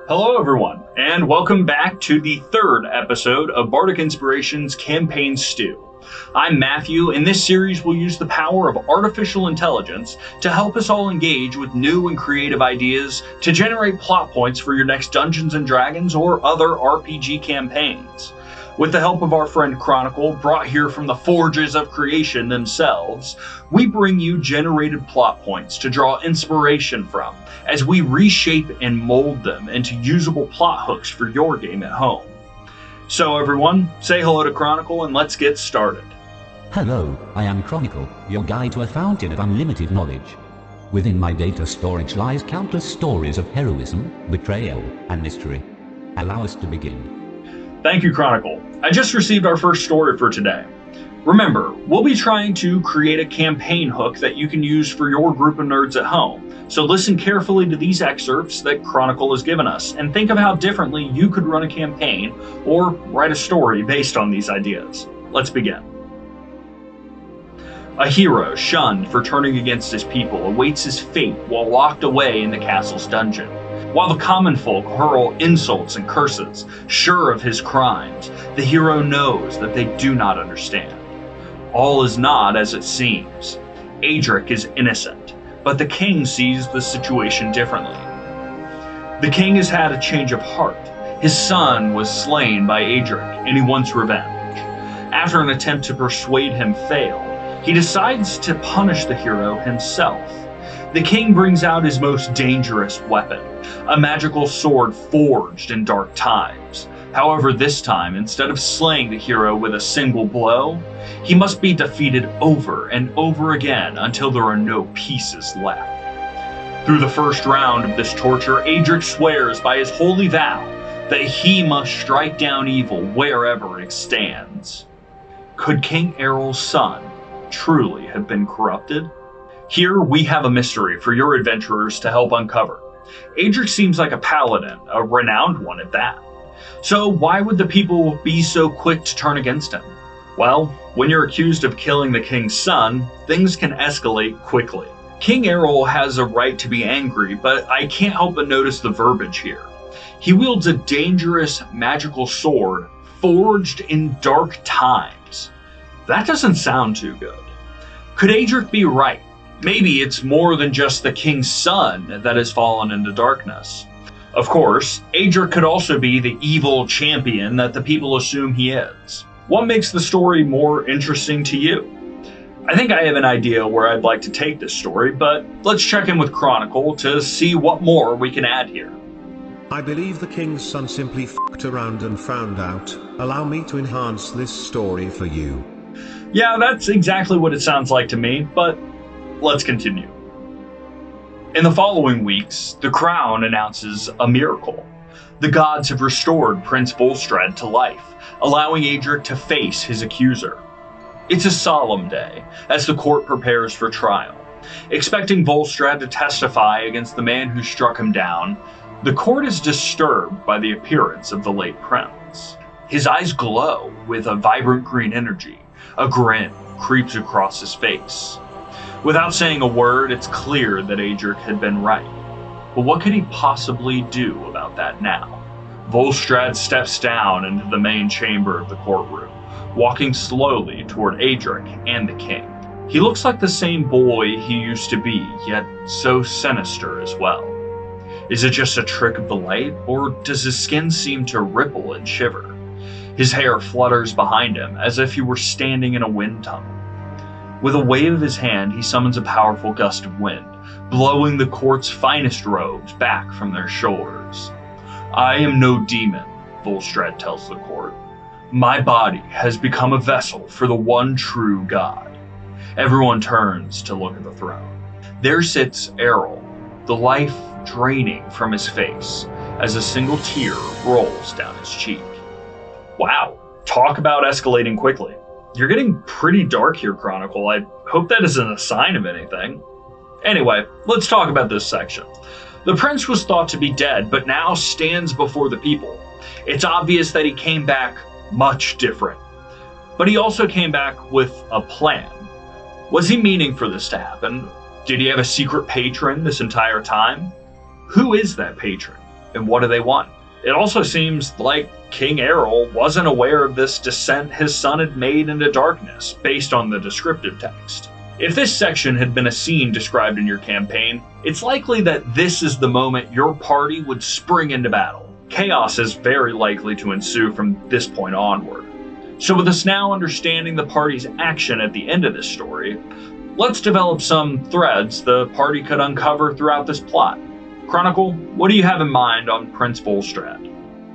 Hello everyone, and welcome back to the third episode of Bardic Inspiration's Campaign Stew. I'm Matthew, and this series will use the power of artificial intelligence to help us all engage with new and creative ideas to generate plot points for your next Dungeons & Dragons or other RPG campaigns. With the help of our friend Chronicle, brought here from the forges of creation themselves, we bring you generated plot points to draw inspiration from as we reshape and mold them into usable plot hooks for your game at home. So everyone, say hello to Chronicle and let's get started. Hello, I am Chronicle, your guide to a fountain of unlimited knowledge. Within my data storage lies countless stories of heroism, betrayal, and mystery. Allow us to begin. Thank you, Chronicle. I just received our first story for today. Remember, we'll be trying to create a campaign hook that you can use for your group of nerds at home. So listen carefully to these excerpts that Chronicle has given us and think of how differently you could run a campaign or write a story based on these ideas. Let's begin. A hero shunned for turning against his people awaits his fate while locked away in the castle's dungeon. While the common folk hurl insults and curses, sure of his crimes, the hero knows that they do not understand. All is not as it seems. Adric is innocent, but the king sees the situation differently. The king has had a change of heart. His son was slain by Adric, and he wants revenge. After an attempt to persuade him failed, he decides to punish the hero himself. The king brings out his most dangerous weapon, a magical sword forged in dark times. However, this time, instead of slaying the hero with a single blow, he must be defeated over and over again until there are no pieces left. Through the first round of this torture, Adric swears by his holy vow that he must strike down evil wherever it stands. Could King Errol's son truly have been corrupted? Here we have a mystery for your adventurers to help uncover. Adric seems like a paladin, a renowned one at that. So why would the people be so quick to turn against him? Well, when you're accused of killing the king's son, things can escalate quickly. King Errol has a right to be angry, but I can't help but notice the verbiage here. He wields a dangerous magical sword forged in dark times. That doesn't sound too good. Could Adric be right? Maybe it's more than just the king's son that has fallen into darkness. Of course, Adric could also be the evil champion that the people assume he is. What makes the story more interesting to you? I think I have an idea where I'd like to take this story, but let's check in with Chronicle to see what more we can add here. I believe the king's son simply f***ed around and found out. Allow me to enhance this story for you. Yeah, that's exactly what it sounds like to me, but let's continue. In the following weeks, the crown announces a miracle. The gods have restored Prince Volstrad to life, allowing Adric to face his accuser. It's a solemn day, as the court prepares for trial. Expecting Volstrad to testify against the man who struck him down, the court is disturbed by the appearance of the late prince. His eyes glow with a vibrant green energy. A grin creeps across his face. Without saying a word, it's clear that Adric had been right. But what could he possibly do about that now? Volstrad steps down into the main chamber of the courtroom, walking slowly toward Adric and the king. He looks like the same boy he used to be, yet so sinister as well. Is it just a trick of the light, or does his skin seem to ripple and shiver? His hair flutters behind him as if he were standing in a wind tunnel. With a wave of his hand, he summons a powerful gust of wind, blowing the court's finest robes back from their shoulders. I am no demon, Volstrad tells the court. My body has become a vessel for the one true God. Everyone turns to look at the throne. There sits Errol, the life draining from his face as a single tear rolls down his cheek. Wow, talk about escalating quickly. You're getting pretty dark here, Chronicle. I hope that isn't a sign of anything. Anyway, let's talk about this section. The prince was thought to be dead, but now stands before the people. It's obvious that he came back much different. But he also came back with a plan. Was he meaning for this to happen? Did he have a secret patron this entire time? Who is that patron? And what do they want? It also seems like King Errol wasn't aware of this descent his son had made into darkness, based on the descriptive text. If this section had been a scene described in your campaign, it's likely that this is the moment your party would spring into battle. Chaos is very likely to ensue from this point onward. So with us now understanding the party's action at the end of this story, let's develop some threads the party could uncover throughout this plot. Chronicle, what do you have in mind on Prince Volstrad?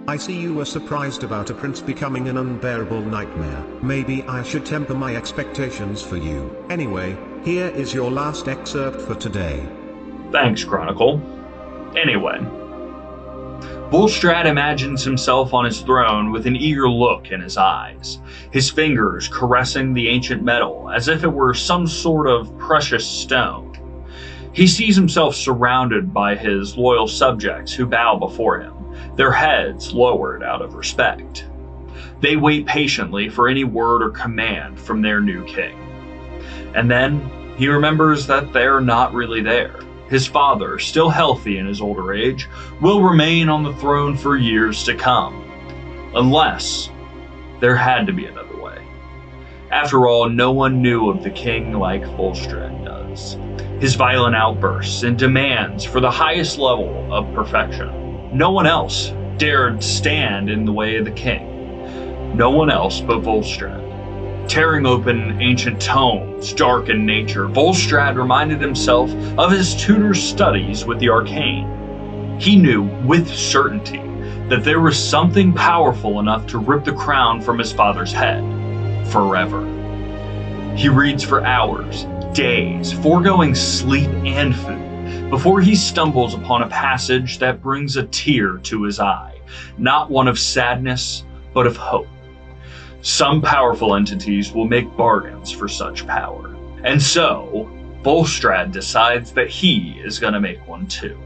I see you were surprised about a prince becoming an unbearable nightmare. Maybe I should temper my expectations for you. Anyway, here is your last excerpt for today. Thanks, Chronicle. Anyway, Volstrad imagines himself on his throne with an eager look in his eyes, his fingers caressing the ancient metal as if it were some sort of precious stone. He sees himself surrounded by his loyal subjects who bow before him, their heads lowered out of respect. They wait patiently for any word or command from their new king. And then he remembers that they're not really there. His father, still healthy in his older age, will remain on the throne for years to come. Unless there had to be another way. After all, no one knew of the king like Volstrad does. His violent outbursts and demands for the highest level of perfection. No one else dared stand in the way of the king. No one else but Volstrad. Tearing open ancient tomes, dark in nature, Volstrad reminded himself of his tutor's studies with the arcane. He knew with certainty that there was something powerful enough to rip the crown from his father's head, forever. He reads for hours, days, foregoing sleep and food, before he stumbles upon a passage that brings a tear to his eye, not one of sadness, but of hope. Some powerful entities will make bargains for such power. And so, Volstrad decides that he is going to make one too.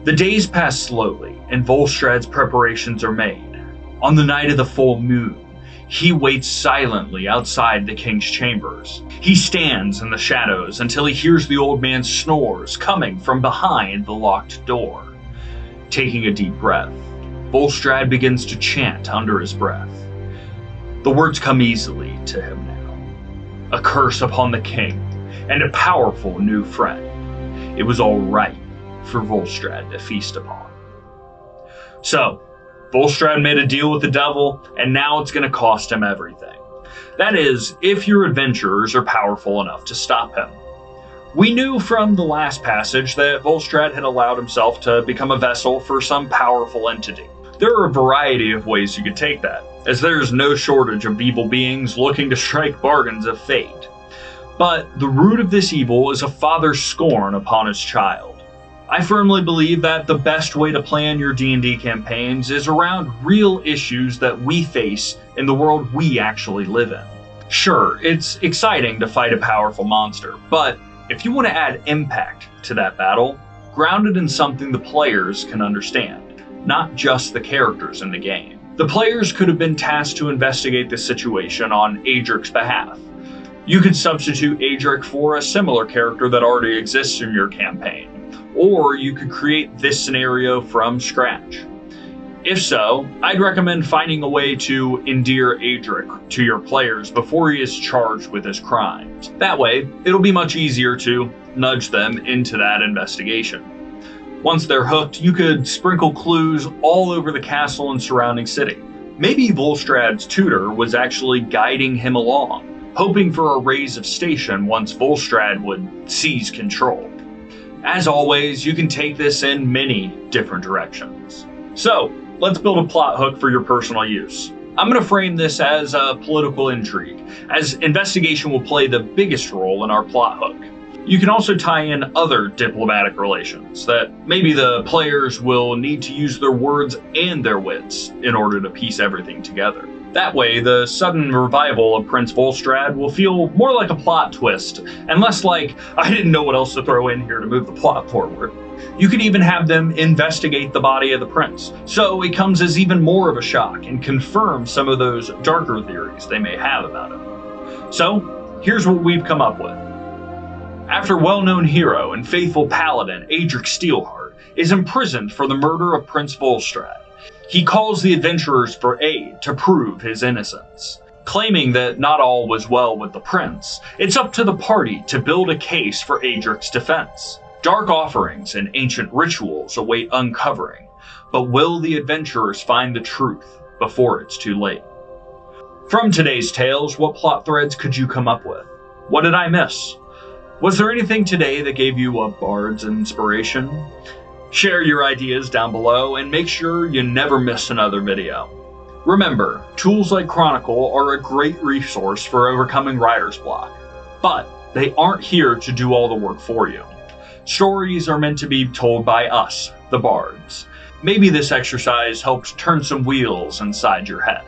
The days pass slowly, and Volstrad's preparations are made. On the night of the full moon, he waits silently outside the king's chambers. He stands in the shadows until he hears the old man's snores coming from behind the locked door. Taking a deep breath, Volstrad begins to chant under his breath. The words come easily to him now. A curse upon the king, and a powerful new friend. It was all right for Volstrad to feast upon. So, Volstrad made a deal with the devil, and now it's going to cost him everything. That is, if your adventurers are powerful enough to stop him. We knew from the last passage that Volstrad had allowed himself to become a vessel for some powerful entity. There are a variety of ways you could take that, as there's no shortage of evil beings looking to strike bargains of fate. But the root of this evil is a father's scorn upon his child. I firmly believe that the best way to plan your D&D campaigns is around real issues that we face in the world we actually live in. Sure, it's exciting to fight a powerful monster, but if you want to add impact to that battle, ground it in something the players can understand, not just the characters in the game. The players could have been tasked to investigate the situation on Adric's behalf. You could substitute Adric for a similar character that already exists in your campaign, or you could create this scenario from scratch. If so, I'd recommend finding a way to endear Adric to your players before he is charged with his crimes. That way, it'll be much easier to nudge them into that investigation. Once they're hooked, you could sprinkle clues all over the castle and surrounding city. Maybe Volstrad's tutor was actually guiding him along, hoping for a raise of station once Volstrad would seize control. As always, you can take this in many different directions. So, let's build a plot hook for your personal use. I'm going to frame this as a political intrigue, as investigation will play the biggest role in our plot hook. You can also tie in other diplomatic relations that maybe the players will need to use their words and their wits in order to piece everything together. That way, the sudden revival of Prince Volstrad will feel more like a plot twist, and less like, I didn't know what else to throw in here to move the plot forward. You could even have them investigate the body of the prince, so it comes as even more of a shock and confirms some of those darker theories they may have about him. So, here's what we've come up with. After well-known hero and faithful paladin Adric Steelheart is imprisoned for the murder of Prince Volstrad. He calls the adventurers for aid to prove his innocence. Claiming that not all was well with the prince, it's up to the party to build a case for Adric's defense. Dark offerings and ancient rituals await uncovering, but will the adventurers find the truth before it's too late? From today's tales, what plot threads could you come up with? What did I miss? Was there anything today that gave you a bard's inspiration? Share your ideas down below and make sure you never miss another video. Remember, tools like Chronicle are a great resource for overcoming writer's block, but they aren't here to do all the work for you. Stories are meant to be told by us, the bards. Maybe this exercise helps turn some wheels inside your head.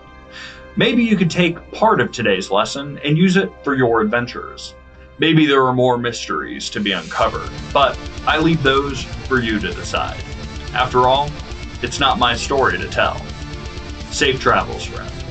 Maybe you could take part of today's lesson and use it for your adventures. Maybe there are more mysteries to be uncovered, but I leave those for you to decide. After all, it's not my story to tell. Safe travels, friends.